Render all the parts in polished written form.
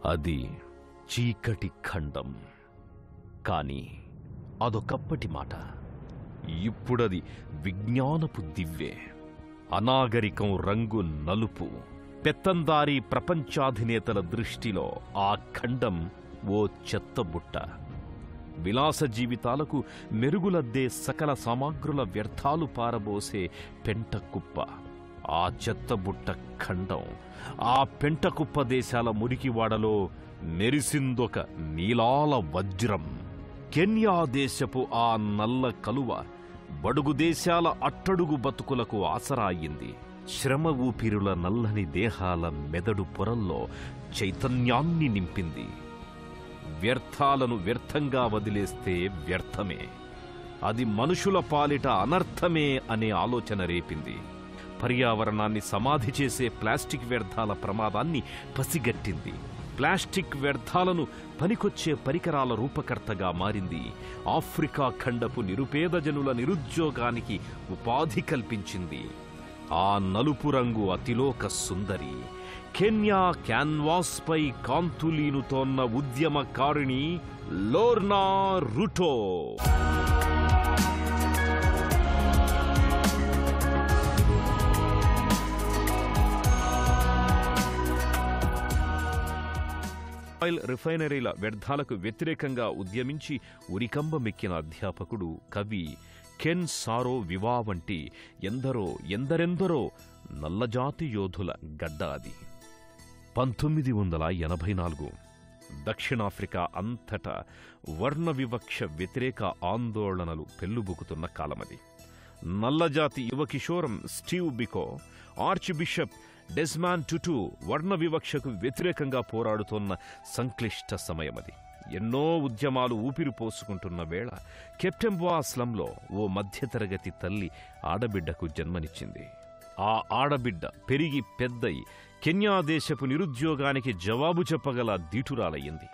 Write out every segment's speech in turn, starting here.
అది చీకటి ఖండం. కాని అదొకప్పటి మాట. ఇప్పుడది విజ్ఞానపు దివ్వే. అనాగరికం రంగు నలుపు. పెత్తందారీ ప్రపంచాధినేతల దృష్టిలో ఆ ఖండం ఓ చెత్తబుట్ట. విలాస జీవితాలకు మెరుగులద్దే సకల సామాగ్రుల వ్యర్థాలు పారబోసే పెంటకుప్ప. ఆ చెత్తబుట్ట ఖండం, ఆ పెంటకుప్ప దేశాల మురికివాడలో మెరిసిందొక నీలాల వజ్రం. కెన్యా దేశపు ఆ నల్ల కలువ బడుగు దేశాల అట్టడుగు బతుకులకు ఆసరా అయింది. శ్రమ ఊపిరుల నల్లని దేహాల మెదడు పొరల్లో చైతన్యాన్ని నింపింది. వ్యర్థాలను వ్యర్థంగా వదిలేస్తే వ్యర్థమే, అది మనుషుల పాలిట అనర్థమే అనే ఆలోచన రేపింది. పర్యావరణాన్ని సమాధి చేసే ప్లాస్టిక్ వ్యర్థాల ప్రమాదాన్ని పసిగట్టింది. ప్లాస్టిక్ వ్యర్థాలను పనికొచ్చే పరికరాల రూపకర్తగా మారింది. ఆఫ్రికా ఖండపు నిరుపేద జనుల నిరుద్యోగానికి ఉపాధి కల్పించింది. ఆ నలుపు రంగు Athiloka Sundari, Kenya క్యాన్వాస్పై కాంతులీనుతోన్న ఉద్యమకారిణి Lorna రుటో. Oil రిఫైనరీల వ్యర్థాలకు వ్యతిరేకంగా ఉద్యమించి ఉరికంబమెక్కిన అధ్యాపకుడు, కవి కెన్ సారో వివా వంటి ఎందరెందరో నల్లజాతి యోధుల గడ్డ అది. 1984 దక్షిణాఫ్రికా అంతటా వర్ణ వివక్ష వ్యతిరేక ఆందోళనలు పెల్లుబుకుతున్న కాలమది. నల్లజాతి యువకిషోరం స్టీవ్ బికో, ఆర్చ్ బిషప్ డెస్మాండ్ టుటు వర్ణ వివక్షకు వ్యతిరేకంగా పోరాడుతోన్న సంక్లిష్ట సమయమది. ఎన్నో ఉద్యమాలు ఊపిరి పోసుకుంటున్న వేళ కెప్టెంబా స్లంలో ఓ మధ్యతరగతి తల్లి ఆడబిడ్డకు జన్మనిచ్చింది. ఆ ఆడబిడ్డ పెరిగి పెద్దయి కెన్యా దేశపు నిరుద్యోగానికి జవాబు చెప్పగల దీటురాలయ్యింది.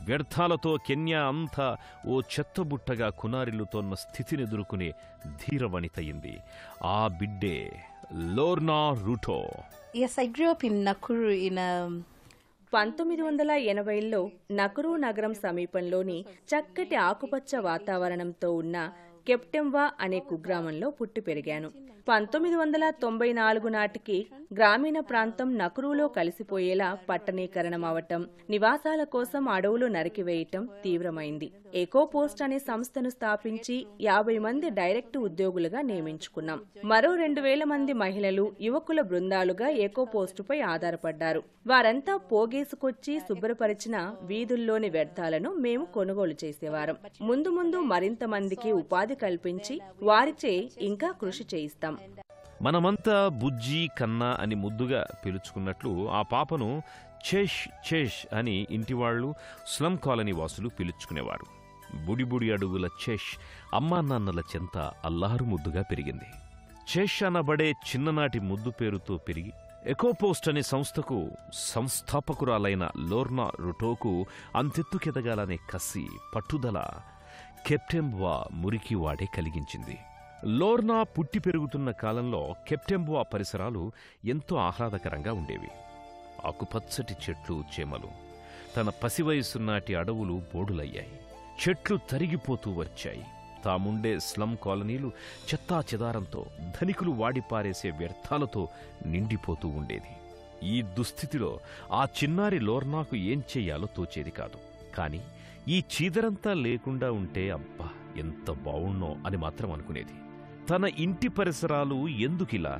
వ్యర్థాలతో కెన్యా అంతా ఓ చెత్తబుట్టగా కునారిల్లుతోన్న స్థితినెదుర్కొనే ధీరవనితయింది. ఆ బిడ్డే Lorna రుటో. Yes, I grew up in Nakuru in a 1980లో నకురు నగరం సమీపంలోని చక్కటి ఆకుపచ్చ వాతావరణంతో ఉన్న కెప్టెంవా అనే కుగ్రామంలో పుట్టి పెరిగాను. 1994 నాటికి గ్రామీణ ప్రాంతం నకురులో కలిసిపోయేలా పట్టణీకరణం అవటం, నివాసాల కోసం అడవులు నరికివేయటం తీవ్రమైంది. ఎకోపోస్ట్ అనే సంస్థను స్థాపించి 50 మంది డైరెక్ట్ ఉద్యోగులుగా నియమించుకున్నాం. మరో 2000 మంది మహిళలు, యువకుల బృందాలుగా ఎకోపోస్టుపై ఆధారపడ్డారు. వారంతా పోగేసుకొచ్చి శుభ్రపరిచిన వీధుల్లోని వ్యర్థాలను మేము కొనుగోలు చేసేవారం. ముందు ముందు మరింత మందికి ఉపాధి కల్పించి వారిచే ఇంకా కృషి చేయిస్తాం. మనమంతా బుజ్జి కన్నా అని ముద్దుగా పిలుచుకున్నట్లు ఆ పాపను చేష్ చేష్ అని ఇంటివాళ్లు, స్లమ్ కాలనీ వాసులు పిలుచుకునేవారు. బుడిబుడి అడుగుల చేష్ అమ్మా నాన్నల చెంత అల్లారు ముద్దుగా పెరిగింది. చేష్ అనబడే చిన్ననాటి ముద్దు పేరుతో పెరిగి ఎకోపోస్ట్ అనే సంస్థకు సంస్థాపకురాలైన లోర్నా రుటోకు అంతెత్తుకెదగాలనే కసి, పట్టుదల కెప్టెంబా మురికివాడే కలిగించింది. లోర్నా పుట్టి పెరుగుతున్న కాలంలో కెప్టెంబా పరిసరాలు ఎంతో ఆహ్లాదకరంగా ఉండేవి. ఆకుపచ్చటి చెట్లు, చేమలు. తన పసివయసునాటి అడవులు బోడులయ్యాయి. చెట్లు తరిగిపోతూ వచ్చాయి. తాముండే స్లమ్ కాలనీలు చెత్తా చెదారంతో, ధనికులు వాడిపారేసే వ్యర్థాలతో నిండిపోతూ ఉండేది. ఈ దుస్థితిలో ఆ చిన్నారి లోర్నాకు ఏం చెయ్యాలో తోచేది కాదు. కాని ఈ చీదరంతా లేకుండా ఉంటే అబ్బా ఎంత బావుణ్ణో అని మాత్రం అనుకునేది. తన ఇంటి పరిసరాలు ఎందుకిలా,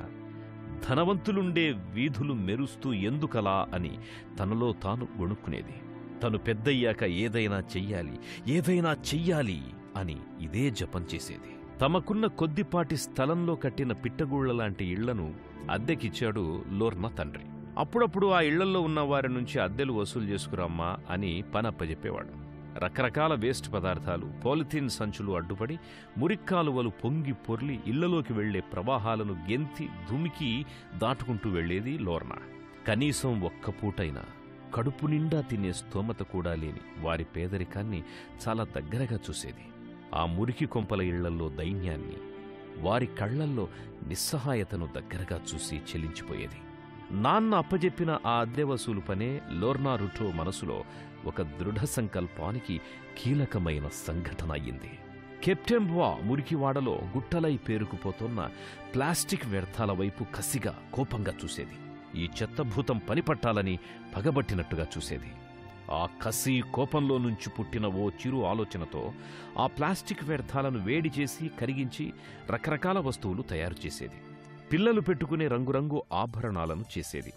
ధనవంతులుండే వీధులు మెరుస్తూ ఎందుకలా అని తనలో తాను వణుక్కునేది. తను పెద్దయ్యాక ఏదైనా చెయ్యాలి అని ఇదే జపం చేసేది. తమకున్న కొద్దిపాటి స్థలంలో కట్టిన పిట్టగూళ్లలాంటి ఇళ్లను అద్దెకిచ్చాడు లోర్నా తండ్రి. అప్పుడప్పుడు ఆ ఇళ్లల్లో ఉన్న వారి నుంచి అద్దెలు వసూలు చేసుకురామ్మా అని పనప్పజెప్పేవాడు. రకరకాల వేస్ట్ పదార్థాలు, పాలిథీన్ సంచులు అడ్డుపడి మురిక్కాలువలు పొంగి పొర్లి ఇళ్లలోకి వెళ్లే ప్రవాహాలను గెంతి దుమికి దాటుకుంటూ వెళ్లేది లోర్నా. కనీసం ఒక్క పూటైనా కడుపు నిండా తినే స్తోమత కూడా లేని వారి పేదరికాన్ని చాలా దగ్గరగా చూసేది. ఆ మురికి కొంపల ఇళ్లల్లో దైన్యాన్ని, వారి కళ్లల్లో నిస్సహాయతను దగ్గరగా చూసి చెలించిపోయేది. నాన్న అప్పజెప్పిన ఆ అద్దె వసూలు పనే లోర్నా రుటో మనసులో ఒక దృఢ సంకల్పానికి కీలకమైన సంఘటన అయ్యింది. కెప్టెంబా మురికివాడలో గుట్టలై పేరుకుపోతున్న ప్లాస్టిక్ వ్యర్థాల వైపు కసిగా, కోపంగా చూసేది. ఈ చెత్తభూతం పనిపట్టాలని పగబట్టినట్టుగా చూసేది. ఆ కసి, కోపంలో నుంచి పుట్టిన ఓ చిరు ఆలోచనతో ఆ ప్లాస్టిక్ వ్యర్థాలను వేడి చేసి, కరిగించి రకరకాల వస్తువులు తయారు చేసేది. పిల్లలు పెట్టుకునే రంగురంగు ఆభరణాలను చేసేది.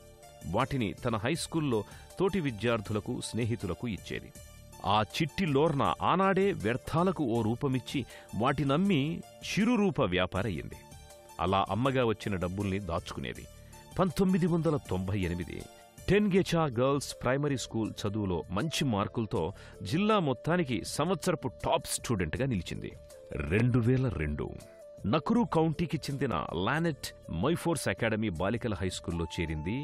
వాటిని తన హైస్కూల్లో తోటి విద్యార్థులకు, స్నేహితులకు ఇచ్చేది. ఆ చిట్టి లోర్నా ఆనాడే వ్యర్థాలకు ఓ రూపమిచ్చి వాటినమ్మి చిరురూప వ్యాపారయ్యింది. అలా అమ్మగా వచ్చిన డబ్బుల్ని దాచుకునేది. 1998 టెన్గెచా గర్ల్స్ ప్రైమరీ స్కూల్ చదువులో మంచి మార్కులతో జిల్లా మొత్తానికి సంవత్సరపు టాప్ స్టూడెంట్గా నిలిచింది. 2002 నకురు కౌంటీకి చెందిన లానెట్ మొయిఫోర్స్ అకాడమీ బాలికల హైస్కూల్లో చేరింది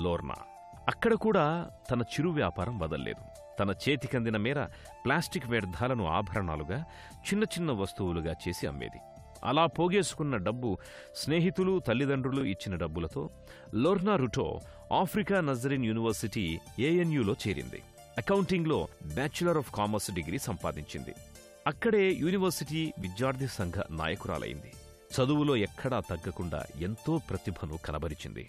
లోర్నా. అక్కడ కూడా తన చిరు వ్యాపారం వదల్లేదు. తన చేతికందిన మేర ప్లాస్టిక్ వ్యర్థాలను ఆభరణాలుగా, చిన్న చిన్న వస్తువులుగా చేసి అమ్మేది. అలా పోగేసుకున్న డబ్బు, స్నేహితులు, తల్లిదండ్రులు ఇచ్చిన డబ్బులతో లోర్నా రుటో ఆఫ్రికా నజరిన్ యూనివర్సిటీ ANUలో చేరింది. అకౌంటింగ్లో బ్యాచులర్ ఆఫ్ కామర్స్ డిగ్రీ సంపాదించింది. అక్కడే యూనివర్సిటీ విద్యార్థి సంఘ నాయకురాలైంది. చదువులో ఎక్కడా తగ్గకుండా ఎంతో ప్రతిభను కనబరిచింది.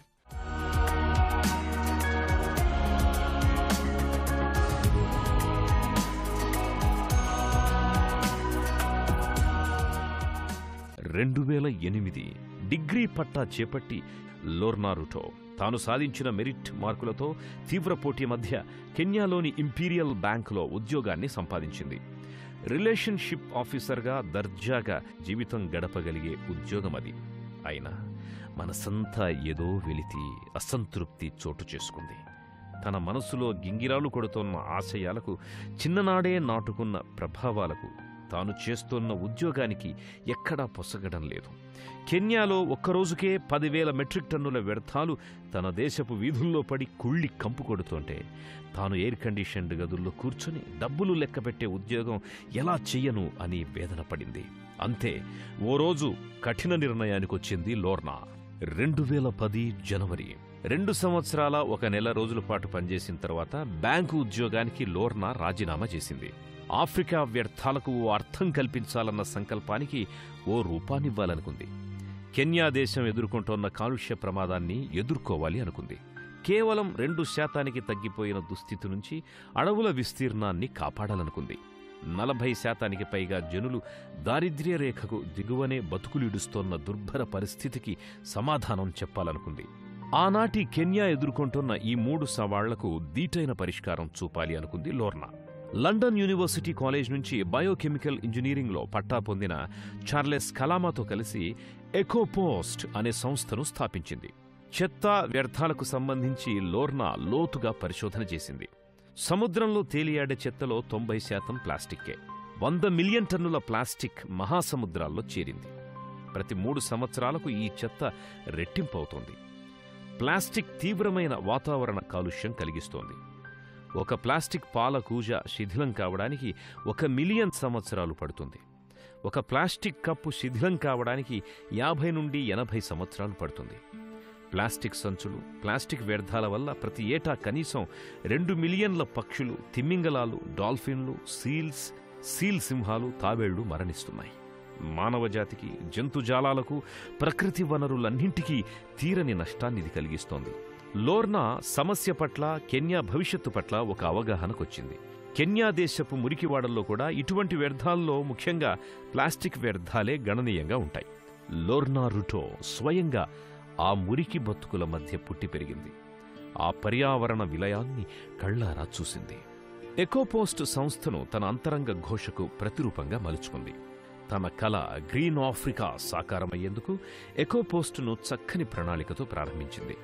డిగ్రీ పట్టా చేపట్టి లోర్నా రుటో తాను సాధించిన మెరిట్ మార్కులతో తీవ్ర పోటీ మధ్య కెన్యాలోని ఇంపీరియల్ బ్యాంకులో ఉద్యోగాన్ని సంపాదించింది. రిలేషన్షిప్ ఆఫీసర్గా దర్జాగా జీవితం గడపగలిగే ఉద్యోగమది. అయినా మనసంతా ఏదో వెలితి, అసంతృప్తి చోటు చేసుకుంది. తన మనసులో గింగిరాలు కొడుతోన్న ఆశయాలకు, చిన్ననాడే నాటుకున్న ప్రభావాలకు తాను చేస్తోన్న ఉద్యోగానికి ఎక్కడా పొసగడం లేదు. కెన్యాలో ఒక్కరోజుకే 10,000 మెట్రిక్ టన్నుల వ్యర్థాలు తన దేశపు వీధుల్లో పడి కుళ్ళి కంపు కొడుతుంటే తాను ఎయిర్ కండిషన్డ్ గదుల్లో కూర్చొని డబ్బులు లెక్కపెట్టే ఉద్యోగం ఎలా చెయ్యను అని వేదన పడింది. అంతే ఓ రోజు కఠిన నిర్ణయానికొచ్చింది లోర్నా. 2010 జనవరి 2 సంవత్సరాల 1 నెల రోజుల పాటు పనిచేసిన తర్వాత బ్యాంకు ఉద్యోగానికి లోర్నా రాజీనామా చేసింది. ఆఫ్రికా వ్యర్థాలకు ఓ అర్థం కల్పించాలన్న సంకల్పానికి ఓ రూపాన్నివ్వాలనుకుంది. కెన్యా దేశం ఎదుర్కొంటోన్న కాలుష్య ప్రమాదాన్ని ఎదుర్కోవాలి అనుకుంది. కేవలం 2% తగ్గిపోయిన దుస్థితి నుంచి అడవుల విస్తీర్ణాన్ని కాపాడాలనుకుంది. 40% పైగా జనులు దారిద్ర్య రేఖకు దిగువనే బతుకులీడుస్తోన్న దుర్భర పరిస్థితికి సమాధానం చెప్పాలనుకుంది. ఆనాటి కెన్యా ఎదుర్కొంటున్న ఈ 3 సవాళ్లకు దీటైన పరిష్కారం చూపాలి అనుకుంది లోర్నా. లండన్ యూనివర్సిటీ కాలేజ్ నుంచి బయోకెమికల్ ఇంజనీరింగ్లో పట్టా పొందిన చార్లెస్ కలామాతో కలిసి ఎకోపోస్ట్ అనే సంస్థను స్థాపించింది. చెత్త, వ్యర్థాలకు సంబంధించి లోర్నా లోతుగా పరిశోధన చేసింది. సముద్రంలో తేలియాడే చెత్తలో 90% ప్లాస్టిక్కే. 100 మిలియన్ టన్నుల ప్లాస్టిక్ మహాసముద్రాల్లో చేరింది. ప్రతి 3 సంవత్సరాలకు ఈ చెత్త రెట్టింపవుతోంది. ప్లాస్టిక్ తీవ్రమైన వాతావరణ కాలుష్యం కలిగిస్తోంది. ఒక ప్లాస్టిక్ పాల కూజ శిథిలం కావడానికి 1 మిలియన్ సంవత్సరాలు పడుతుంది. ఒక ప్లాస్టిక్ కప్పు శిథిలం కావడానికి 50 నుండి 80 సంవత్సరాలు పడుతుంది. ప్లాస్టిక్ సంచులు, ప్లాస్టిక్ వ్యర్థాల వల్ల ప్రతి ఏటా కనీసం 2 మిలియన్ల పక్షులు, తిమ్మింగలాలు, డాల్ఫిన్లు, సీల్ సింహాలు, తాబేళ్లు మరణిస్తున్నాయి. మానవజాతికి, జంతుజాలాలకు, ప్రకృతి వనరులన్నింటికీ తీరని నష్టాన్నిది కలిగిస్తోంది. లోర్నా సమస్య పట్ల, కెన్యా భవిష్యత్తు పట్ల ఒక అవగాహనకొచ్చింది. కెన్యా దేశపు మురికివాడల్లో కూడా ఇటువంటి వ్యర్థాల్లో ముఖ్యంగా ప్లాస్టిక్ వ్యర్థాలే గణనీయంగా ఉంటాయి. లోర్నా రుటో స్వయంగా ఆ మురికి బతుకుల మధ్య పుట్టి పెరిగింది. ఆ పర్యావరణ విలయాన్ని కళ్లారా చూసింది. ఎకోపోస్ట్ సంస్థను తన అంతరంగ ఘోషకు ప్రతిరూపంగా మలుచుకుంది. తన కల గ్రీన్ ఆఫ్రికా సాకారమయ్యేందుకు ఎకోపోస్టును చక్కని ప్రణాళికతో ప్రారంభించింది.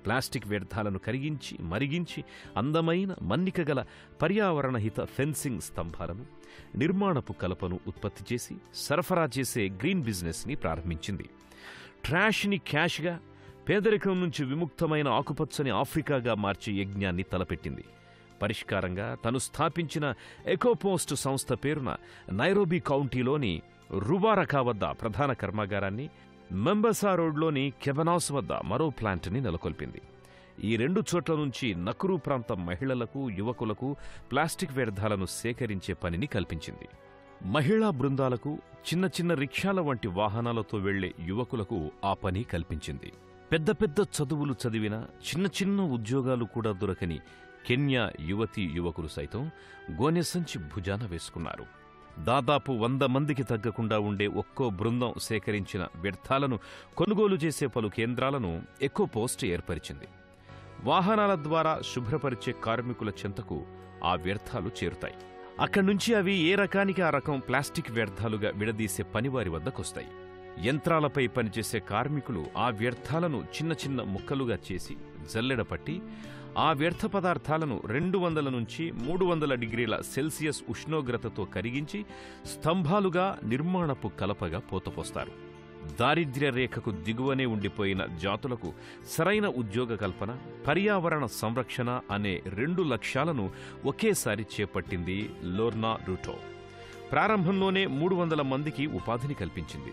ప్లాస్టిక్ వ్యర్థాలను కరిగించి, మరిగించి అందమైన, మన్నికగల పర్యావరణహిత ఫెన్సింగ్ స్తంభాలను, నిర్మాణపు కలపను ఉత్పత్తి చేసి సరఫరా చేసే గ్రీన్ బిజినెస్ని ప్రారంభించింది. ట్రాష్ని క్యాష్గా, పేదరికం నుంచి విముక్తమైన ఆకుపచ్చని ఆఫ్రికాగా మార్చే యజ్ఞాన్ని తలపెట్టింది. పరిష్కారంగా తను స్థాపించిన ఎకోపోస్ట్ సంస్థ పేరున నైరోబీ కౌంటీలోని రువారకా వద్ద ప్రధాన కర్మాగారాన్ని, మెంబసా రోడ్లోని కెబనాస్ వద్ద మరో ప్లాంట్ని నెలకొల్పింది. ఈ 2 చోట్ల నుంచి నకురు ప్రాంతం మహిళలకు, యువకులకు ప్లాస్టిక్ వ్యర్థాలను సేకరించే పనిని కల్పించింది. మహిళా బృందాలకు, చిన్న చిన్న రిక్షాల వంటి వాహనాలతో వెళ్లే యువకులకు ఆ పని కల్పించింది. పెద్ద పెద్ద చదువులు చదివిన, చిన్న చిన్న ఉద్యోగాలు కూడా దొరకని కెన్యా యువతీ యువకులు సైతం గోనెసంచి భుజాన వేసుకున్నారు. దాదాపు 100 మందికి తగ్గకుండా ఉండే ఒక్కో బృందం సేకరించిన వ్యర్థాలను కొనుగోలు చేసే పలు కేంద్రాలను ఎకోపోస్ట్ ఏర్పరిచింది. వాహనాల ద్వారా శుభ్రపరిచే కార్మికుల చెంతకు ఆ వ్యర్థాలు చేరుతాయి. అక్కడ్నుంచి అవి ఏ రకానికి ఆ రకం ప్లాస్టిక్ వ్యర్థాలుగా విడదీసే పనివారి వద్దకొస్తాయి. యంత్రాలపై పనిచేసే కార్మికులు ఆ వ్యర్థాలను చిన్న చిన్న ముక్కలుగా చేసి జల్లెడపట్టి ఆ వ్యర్థ పదార్థాలను 200 నుంచి 300 డిగ్రీల సెల్సియస్ ఉష్ణోగ్రతతో కరిగించి స్తంభాలుగా, నిర్మాణపు కలపగా పోతపోస్తారు. దారిద్ర్య రేఖకు దిగువనే ఉండిపోయిన జాతులకు సరైన ఉద్యోగ కల్పన, పర్యావరణ సంరక్షణ అనే 2 లక్ష్యాలను ఒకేసారి చేపట్టింది లోర్నా రుటో. ప్రారంభంలోనే 300 మందికి ఉపాధిని కల్పించింది.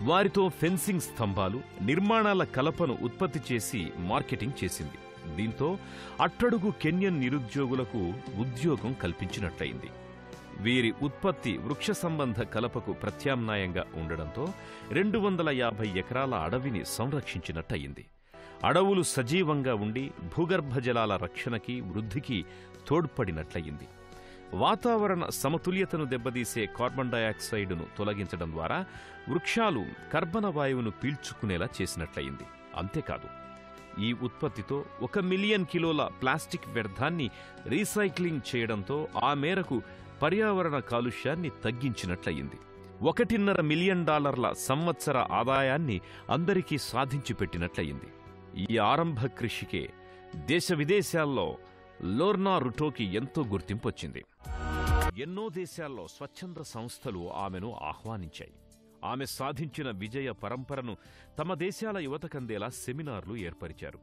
వారితో ఫెన్సింగ్ స్తంభాలు, నిర్మాణాల కలపను ఉత్పత్తి చేసి మార్కెటింగ్ చేసింది. దీంతో అట్టడుగు కెన్యన్ నిరుద్యోగులకు ఉద్యోగం కల్పించినట్లయింది. వీరి ఉత్పత్తి వృక్ష సంబంధ కలపకు ప్రత్యామ్నాయంగా ఉండడంతో 250 ఎకరాల అడవిని సంరక్షించినట్టయింది. అడవులు సజీవంగా ఉండి భూగర్భ జలాల రక్షణకి, వృద్ధికి తోడ్పడినట్లయింది. వాతావరణ సమతుల్యతను దెబ్బతీసే కార్బన్ డయాక్సైడును తొలగించడం ద్వారా వృక్షాలు కర్బన వాయువును పీల్చుకునేలా చేసినట్లయింది. అంతేకాదు, ఈ ఉత్పత్తితో 1 మిలియన్ కిలోల ప్లాస్టిక్ వ్యర్థాన్ని రీసైక్లింగ్ చేయడంతో ఆ మేరకు పర్యావరణ కాలుష్యాన్ని తగ్గించినట్లయింది. $1.5 మిలియన్ సంవత్సర ఆదాయాన్ని అందరికీ సాధించి పెట్టినట్లయింది. ఈ ఆరంభ కృషికే దేశ విదేశాల్లో లోర్నా రుటోకి ఎంతో గుర్తింపొచ్చింది. ఎన్నో దేశాల్లో స్వచ్ఛంద సంస్థలు ఆమెను ఆహ్వానించాయి. ఆమె సాధించిన విజయ పరంపరను తమ దేశాల యువతకందేలా సెమినార్లు ఏర్పరిచారు.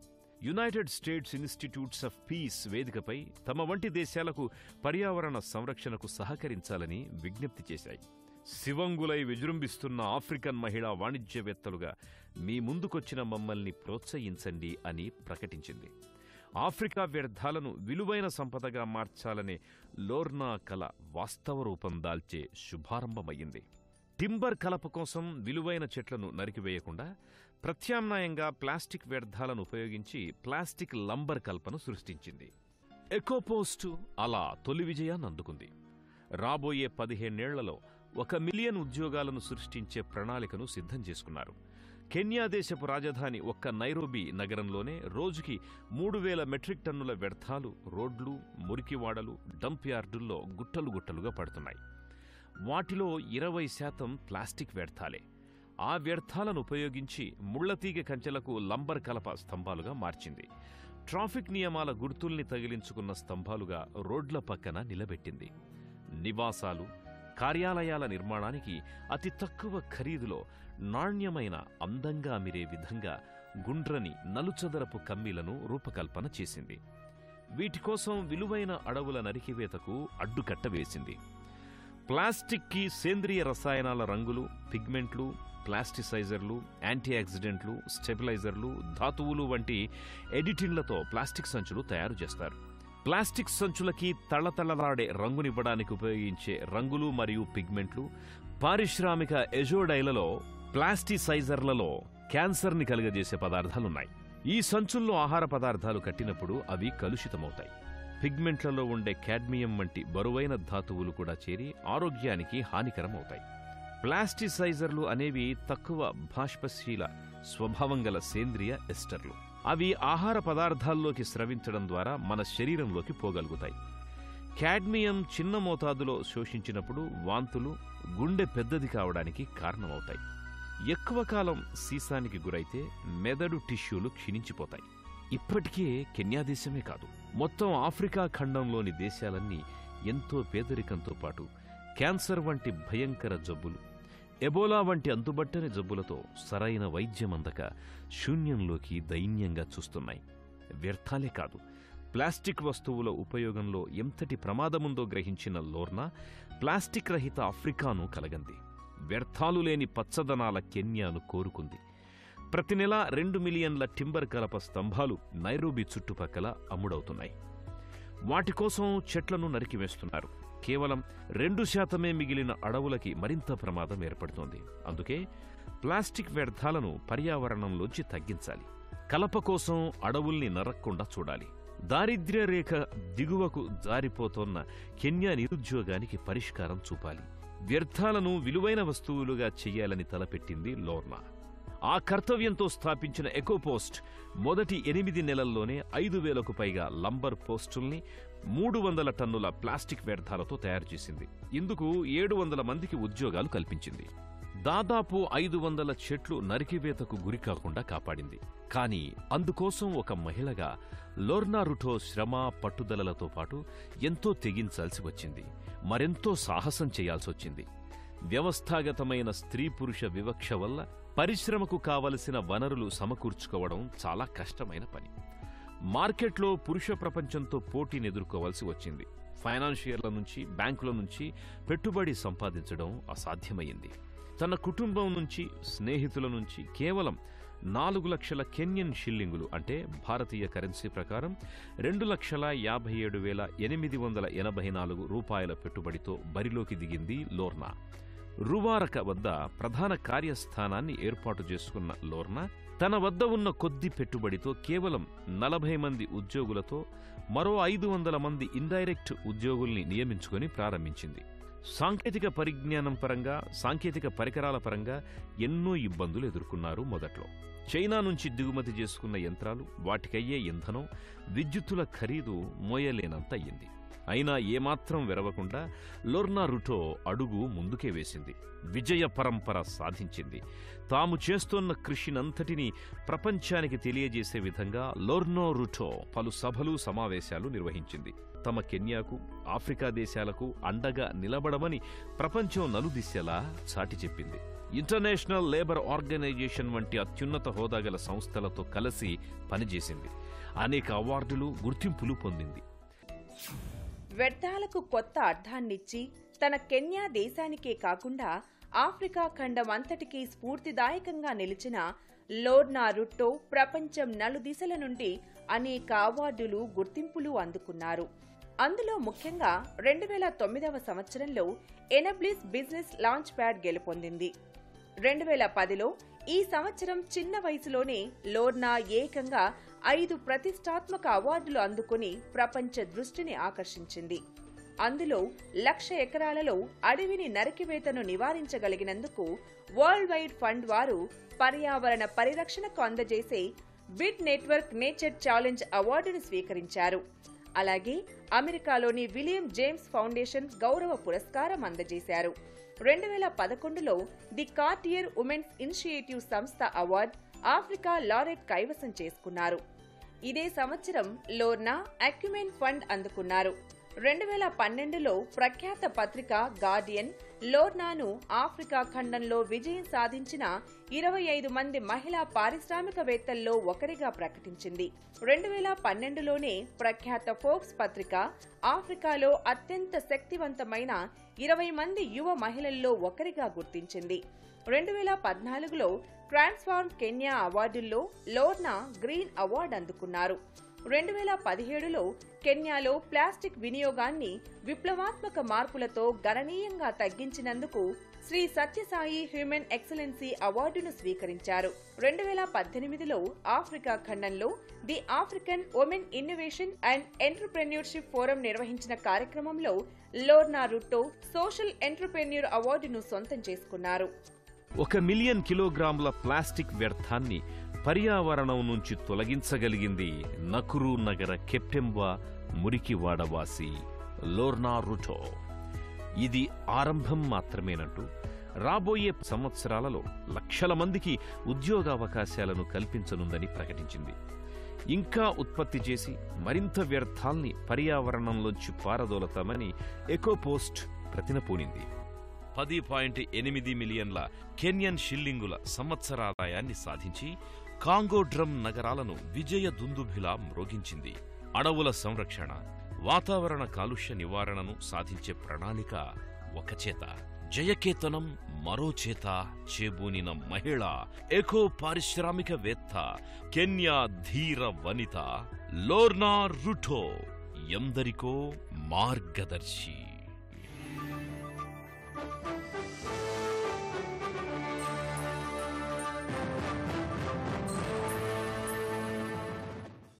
United States Institutes of Peace వేదికపై తమ వంటి దేశాలకు పర్యావరణ సంరక్షణకు సహకరించాలని విజ్ఞప్తి చేశాయి. శివంగులై విజృంభిస్తున్న ఆఫ్రికన్ మహిళా వాణిజ్యవేత్తలుగా మీ ముందుకొచ్చిన మమ్మల్ని ప్రోత్సహించండి అని ప్రకటించింది. ఆఫ్రికా వ్యర్థాలను విలువైన సంపదగా మార్చాలనే లోర్నా కల వాస్తవ రూపం దాల్చే శుభారంభమయ్యింది. టింబర్ కలప కోసం విలువైన చెట్లను నరికివేయకుండా ప్రత్యామ్నాయంగా ప్లాస్టిక్ వ్యర్థాలను ఉపయోగించి ప్లాస్టిక్ లంబర్ కల్పను సృష్టించింది. ఎకోపోస్ట్ అలా తొలి విజయాన్ని అందుకుంది. రాబోయే 15 ఏళ్లలో 1 మిలియన్ ఉద్యోగాలను సృష్టించే ప్రణాళికను సిద్ధం చేసుకున్నారు. కెన్యా దేశపు రాజధాని ఒక్క నైరోబీ నగరంలోనే రోజుకి 3000 మెట్రిక్ టన్నుల వ్యర్థాలు రోడ్లు, మురికివాడలు, డంప్ యార్డుల్లో గుట్టలు గుట్టలుగా పడుతున్నాయి. వాటిలో 20% ప్లాస్టిక్ వ్యర్థాలే. ఆ వ్యర్థాలను ఉపయోగించి ముళ్లతీగ కంచెలకు లంబర్ కలప స్తంభాలుగా మార్చింది. ట్రాఫిక్ నియమాల గుర్తుల్ని తగిలించుకున్న స్తంభాలుగా రోడ్ల పక్కన నిలబెట్టింది. నివాసాలు, కార్యాలయాల నిర్మాణానికి అతి తక్కువ ఖరీదులో నాణ్యమైన, అందంగా అమిరే విధంగా గుండ్రని నలుచదరపు కమ్మీలను రూపకల్పన చేసింది. వీటి కోసం విలువైన అడవుల నరికివేతకు అడ్డుకట్ట వేసింది. ప్లాస్టిక్కి సేంద్రియ రసాయనాల రంగులు, పిగ్మెంట్లు, ప్లాస్టిసైజర్లు, యాంటీ ఆక్సిడెంట్లు, స్టెబిలైజర్లు, ధాతువులు వంటి ఎడిటిన్లతో ప్లాస్టిక్ సంచులు తయారు చేస్తారు. ప్లాస్టిక్ సంచులకి తళతళలాడే రంగునివ్వడానికి ఉపయోగించే రంగులు మరియు పిగ్మెంట్లు పారిశ్రామిక ఎజోడైలలో, ప్లాస్టిసైజర్లలో క్యాన్సర్ని కలుగజేసే పదార్థాలున్నాయి. ఈ సంచుల్లో ఆహార పదార్థాలు కట్టినప్పుడు అవి కలుషితమవుతాయి. పిగ్మెంట్లలో ఉండే కాడ్మియం వంటి బరువైన ధాతువులు కూడా చేరి ఆరోగ్యానికి హానికరమవుతాయి. ప్లాస్టిసైజర్లు అనేవి తక్కువ బాష్పశీల స్వభావం గల సేంద్రియ ఎస్టర్లు. అవి ఆహార పదార్థాల్లోకి స్రవించడం ద్వారా మన శరీరంలోకి పోగలుగుతాయి. కాడ్మియం చిన్న మోతాదులో శోషించినప్పుడు వాంతులు, గుండె పెద్దది కావడానికి కారణమవుతాయి. ఎక్కువ కాలం సీసానికి గురైతే మెదడు టిష్యూలు క్షీణించిపోతాయి. ఇప్పటికే కెన్యా దేశమే కాదు, మొత్తం ఆఫ్రికా ఖండంలోని దేశాలన్నీ ఎంతో పేదరికంతో పాటు క్యాన్సర్ వంటి భయంకర జబ్బులు, ఎబోలా వంటి అంతుబట్టని జబ్బులతో సరైన వైద్యమందక శూన్యంలోకి దైన్యంగా చూస్తున్నాయి. వ్యర్థాలే కాదు, ప్లాస్టిక్ వస్తువుల ఉపయోగంలో ఎంతటి ప్రమాదముందో గ్రహించిన లోర్నా ప్లాస్టిక్ రహిత ఆఫ్రికాను కలగంది. వ్యర్థాలు లేని పచ్చదనాల కెన్యాను కోరుకుంది. ప్రతి నెల 2 మిలియన్ల టింబర్ కలప స్తంభాలు నైరోబీ చుట్టుపక్కల అమ్ముడవుతున్నాయి. వాటి కోసం చెట్లను నరికివేస్తున్నారు. కేవలం 2% మిగిలిన అడవులకి మరింత ప్రమాదం ఏర్పడుతోంది. అందుకే ప్లాస్టిక్ వ్యర్థాలను పర్యావరణంలోంచి తగ్గించాలి. కలప కోసం అడవుల్ని నరక్కుండా చూడాలి. దారిద్ర్య రేఖ దిగువకు జారిపోతోన్న కెన్యా నిరుద్యోగానికి పరిష్కారం చూపాలి. వ్యర్థాలను విలువైన వస్తువులుగా చెయ్యాలని తలపెట్టింది లోర్నా. ఆ కర్తవ్యంతో స్థాపించిన ఎకోపోస్ట్ మొదటి 8 నెలల్లోనే 5,000కు పైగా లంబర్ పోస్టుల్ని 300 టన్నుల ప్లాస్టిక్ వ్యర్థాలతో తయారు చేసింది. ఇందుకు 700 మందికి ఉద్యోగాలు కల్పించింది. దాదాపు 500 చెట్లు నరికివేతకు గురికాకుండా కాపాడింది. కానీ అందుకోసం ఒక మహిళగా లోర్నా రుటో శ్రమ, పట్టుదలలతో పాటు ఎంతో తెగించాల్సి వచ్చింది. మరెంతో సాహసం చేయాల్సొచ్చింది. వ్యవస్థాగతమైన స్త్రీ పురుష వివక్ష వల్ల పరిశ్రమకు కావలసిన వనరులు సమకూర్చుకోవడం చాలా కష్టమైన పని. మార్కెట్లో పురుష ప్రపంచంతో పోటీని ఎదుర్కోవాల్సి వచ్చింది. ఫైనాన్షియర్ల నుంచి, బ్యాంకుల నుంచి పెట్టుబడి సంపాదించడం అసాధ్యమయ్యింది. తన కుటుంబం నుంచి, స్నేహితుల నుంచి కేవలం 4 లక్షల కెన్యన్ షిల్లింగులు అంటే భారతీయ కరెన్సీ ప్రకారం 2,57,884 రూపాయల పెట్టుబడితో బరిలోకి దిగింది లోర్నా. రువారక వద్ద ప్రధాన కార్యస్థానాన్ని ఏర్పాటు చేసుకున్న లోర్నా తన వద్ద ఉన్న కొద్ది పెట్టుబడితో కేవలం 40 మంది ఉద్యోగులతో మరో 500 మంది ఇండైరెక్ట్ ఉద్యోగుల్ని నియమించుకొని ప్రారంభించింది. సాంకేతిక పరిజ్ఞానం పరంగా, సాంకేతిక పరికరాల పరంగా ఎన్నో ఇబ్బందులు ఎదుర్కొన్నారు. మొదట్లో చైనా నుంచి దిగుమతి చేసుకున్న యంత్రాలు, వాటికయ్యే ఇంధనం, విద్యుత్తుల ఖరీదు మోయలేనంత అయ్యింది. అయినా ఏమాత్రం వెరవకుండా లోర్నా రుటో అడుగు ముందుకే వేసింది. విజయ పరంపర సాధించింది. తాము చేస్తోన్న కృషినంతటినీ ప్రపంచానికి తెలియజేసే విధంగా లోర్నా రుటో పలు సభలు, సమావేశాలు నిర్వహించింది. తమ కెన్యాకు, ఆఫ్రికా దేశాలకు అండగా నిలబడమని ప్రపంచం నలుదిశలా చాటి చెప్పింది. ఇంటర్నేషనల్ లేబర్ ఆర్గనైజేషన్ వంటి అత్యున్నత హోదాగల సంస్థలతో కలిసి పనిచేసింది. అనేక అవార్డులు, గుర్తింపులు పొందింది. వ్యర్థాలకు కొత్త అర్థాన్నిచ్చి తన కెన్యా దేశానికే కాకుండా ఆఫ్రికా ఖండం అంతటికీ స్ఫూర్తిదాయకంగా నిలిచిన లోర్నా రుట్టో ప్రపంచం నలుదిశల నుండి అనేక అవార్డులు, గుర్తింపులు అందుకున్నారు. అందులో ముఖ్యంగా 2009వ సంవత్సరంలో ఎనబ్లిస్ బిజినెస్ లాంచ్ ప్యాడ్ గెలుపొందింది. 2010లో ఈ సంవత్సరం చిన్న వయసులోనే లోర్నా ఏకంగా 5 ప్రతిష్టాత్మక అవార్డులు అందుకుని ప్రపంచ దృష్టిని ఆకర్షించింది. అందులో 1,00,000 ఎకరాలలో అడవిని నరికివేతను నివారించగలిగినందుకు వరల్డ్ వైడ్ ఫండ్ వారు పర్యావరణ పరిరక్షణకు అందజేసే బిడ్ నెట్వర్క్ నేచర్ ఛాలెంజ్ అవార్డును స్వీకరించారు. అలాగే అమెరికాలోని విలియం జేమ్స్ ఫౌండేషన్ గౌరవ పురస్కారం అందజేశారు. 2011లో ది కార్టియర్ ఉమెన్స్ ఇనిషియేటివ్ సంస్థ అవార్డు ఆఫ్రికా లారెట్ కైవసం చేసుకున్నారు. ఇదే సంవత్సరం లోర్నా అక్యుమెన్ ఫండ్ అందుకున్నారు. 2012లో ప్రఖ్యాత పత్రిక గార్డియన్ లోర్నాను ఆఫ్రికా ఖండంలో విజయం సాధించిన 25 మంది మహిళా పారిశ్రామికవేత్తల్లో ఒకరిగా ప్రకటించింది. 2012లోనే ప్రఖ్యాత ఫోర్బ్స్ పత్రిక ఆఫ్రికాలో అత్యంత శక్తివంతమైన 20 మంది యువ మహిళల్లో ఒకరిగా గుర్తించింది. 2014లో transform Kenya అవార్డుల్లో Lorna green award అందుకున్నారు. 2017లో కెన్యాలో ప్లాస్టిక్ వినియోగాన్ని విప్లవాత్మక మార్పులతో గణనీయంగా తగ్గించినందుకు శ్రీ సత్యసాయి హ్యూమన్ ఎక్సలెన్సీ అవార్డును స్వీకరించారు. 2018లో ఆఫ్రికా ఖండంలో the African women innovation and entrepreneurship forum నిర్వహించిన కార్యక్రమంలో లోర్నా రుట్టో సోషల్ ఎంటర్‌ప్రెన్యూర్ అవార్డును సొంతం చేసుకున్నారు. 1 మిలియన్ కిలోగ్రాముల ప్లాస్టిక్ వ్యర్థాన్ని పర్యావరణం నుంచి తొలగించగలిగింది నకురు నగర కెప్టెంవా మురికివాడవాసి లోర్నా రుటో. ఇది ఆరంభం మాత్రమేనంటూ రాబోయే సంవత్సరాలలో లక్షల మందికి ఉద్యోగావకాశాలను కల్పించనుందని ప్రకటించింది. ఇంకా ఉత్పత్తి చేసి మరింత వ్యర్థాల్ని పర్యావరణంలోంచి పారదోలతామని ఎకోపోస్ట్ ప్రతినపూనింది. 10.8 మిలియన్ల కెన్యన్ షిల్లింగుల సంవత్సరాదాయాన్ని సాధించి కాంగో డ్రమ్ నగరాలను విజయ దుందుభిలా మ్రోగించింది. అడవుల సంరక్షణ, వాతావరణ కాలుష్య నివారణను సాధించే ప్రణాళిక ఒక చేత, జయకేతనం మరో చేత చేబూనిన మహిళ ఎకో పారిశ్రామికవేత్త కెన్యా ధీర వనిత లోర్నా రుటో ఎందరికో మార్గదర్శి.